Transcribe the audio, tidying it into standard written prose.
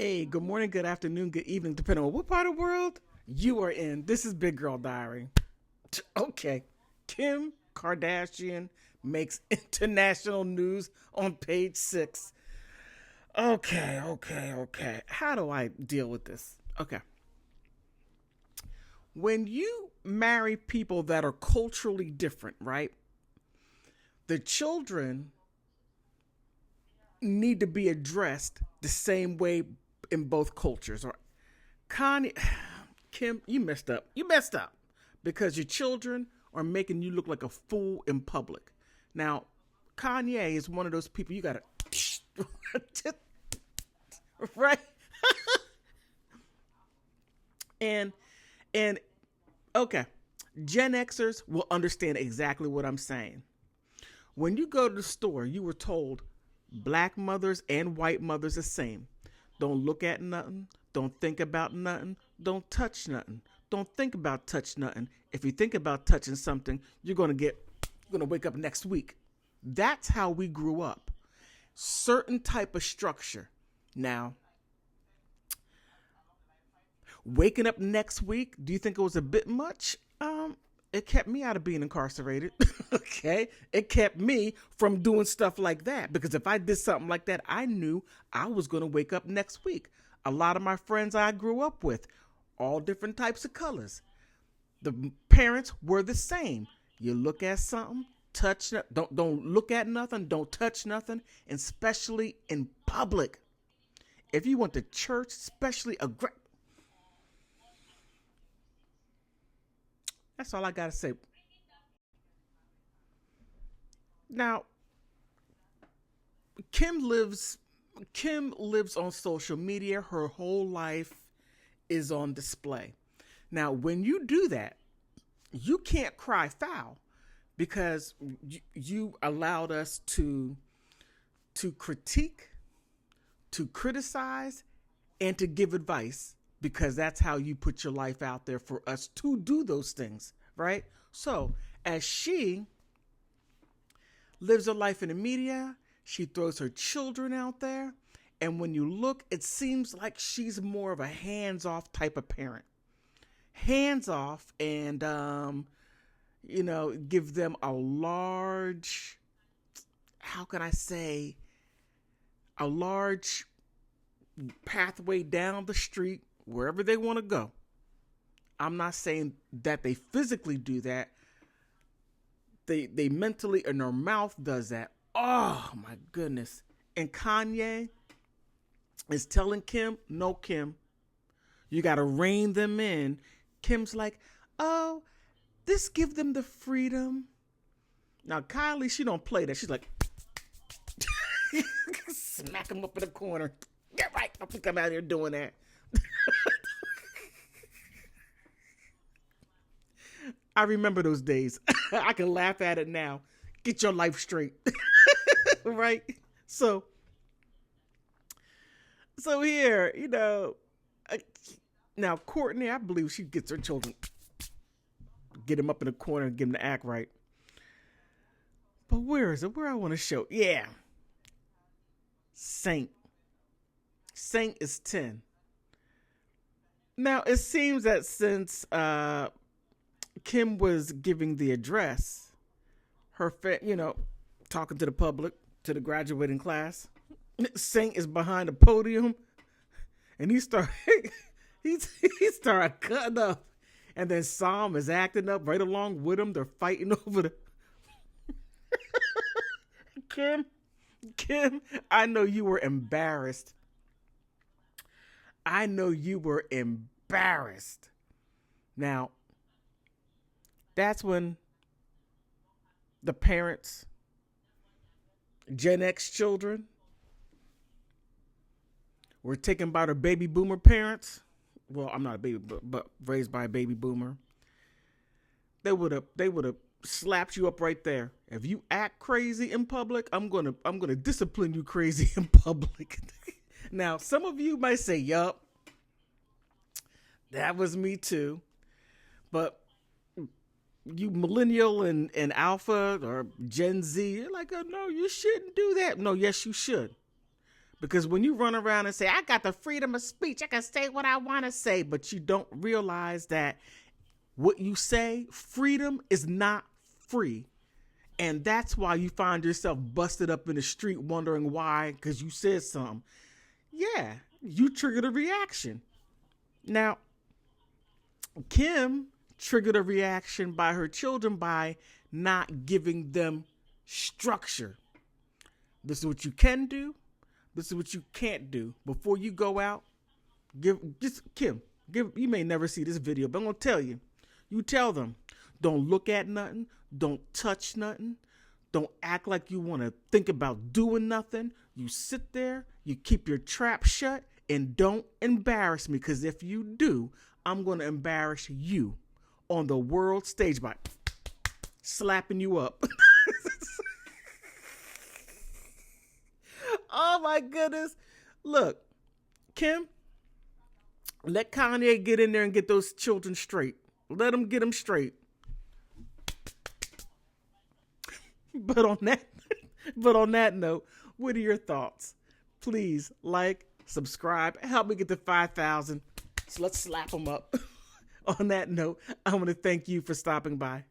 Hey, good morning, good afternoon, good evening, depending on what part of the world you are in. This is Big Girl Diary. Okay, Kim Kardashian makes international news on page 6. Okay. How do I deal with this? Okay. When you marry people that are culturally different, right? The children need to be addressed the same way in both cultures. Or Kanye, Kim, you messed up. You messed up because your children are making you look like a fool in public. Now, Kanye is one of those people you gotta, right? and and okay, Gen Xers will understand exactly what I'm saying. When you go to the store, you were told black mothers and white mothers the same. Don't look at nothing. Don't think about nothing. Don't touch nothing. Don't think about touch nothing. If you think about touching something, you're gonna wake up next week. That's how we grew up. Certain type of structure. Now, waking up next week, do you think it was a bit much? It kept me out of being incarcerated. Okay. It kept me from doing stuff like that. Because if I did something like that, I knew I was going to wake up next week. A lot of my friends I grew up with, all different types of colors. The parents were the same. You look at something, don't look at nothing, don't touch nothing, especially in public. If you went to church, especially that's all I gotta say. Now, Kim lives Kim lives on social media. Her whole life is on display. Now, when you do that, you can't cry foul because you allowed us to critique, to criticize, and to give advice because that's how you put your life out there for us to do those things, right? So, as she lives her life in the media, she throws her children out there, and when you look, it seems like she's more of a hands-off type of parent. Hands off and give them a large, how can I say, a large pathway down the street wherever they want to go. I'm not saying that they physically do that. They mentally, and their mouth does that. Oh my goodness. And Kanye is telling Kim, no, Kim, you got to rein them in. Kim's like, oh, this give them the freedom. Now Kylie, she don't play that. She's like, smack him up in the corner. Get right. Don't come out here doing that. I remember those days. I can laugh at it now. Get your life straight. Right? So here, now Courtney, I believe she gets her children, get them up in the corner and get them to act right. But where is it? Where I want to show? Yeah. Saint is 10. Now, it seems that since Kim was giving the address, talking to the public, to the graduating class, Saint is behind the podium, and he started cutting up, and then Psalm is acting up right along with him. They're fighting over the Kim. I know you were embarrassed. Now, that's when the parents, Gen X children, were taken by their baby boomer parents. Well, I'm not a baby, but raised by a baby boomer. They would have slapped you up right there. If you act crazy in public, I'm gonna discipline you crazy in public. Now, some of you might say, "Yup, that was me too," but you millennial and alpha or Gen Z, you're like, oh, no, you shouldn't do that. No, yes, you should. Because when you run around and say, I got the freedom of speech, I can say what I want to say, but you don't realize that what you say, freedom is not free. And that's why you find yourself busted up in the street wondering why, because you said something. Yeah, you triggered a reaction. Now, Kim triggered a reaction by her children by not giving them structure. This is what you can do. This is what you can't do. Before you go out, Kim, you may never see this video, but I'm going to tell you. You tell them, don't look at nothing. Don't touch nothing. Don't act like you want to think about doing nothing. You sit there, you keep your trap shut, and don't embarrass me. Because if you do, I'm going to embarrass you on the world stage by slapping you up. Oh my goodness. Look, Kim, let Kanye get in there and get those children straight. Let him get them straight. But on that note, what are your thoughts? Please like, subscribe, help me get to 5,000. So let's slap them up. On that note, I want to thank you for stopping by.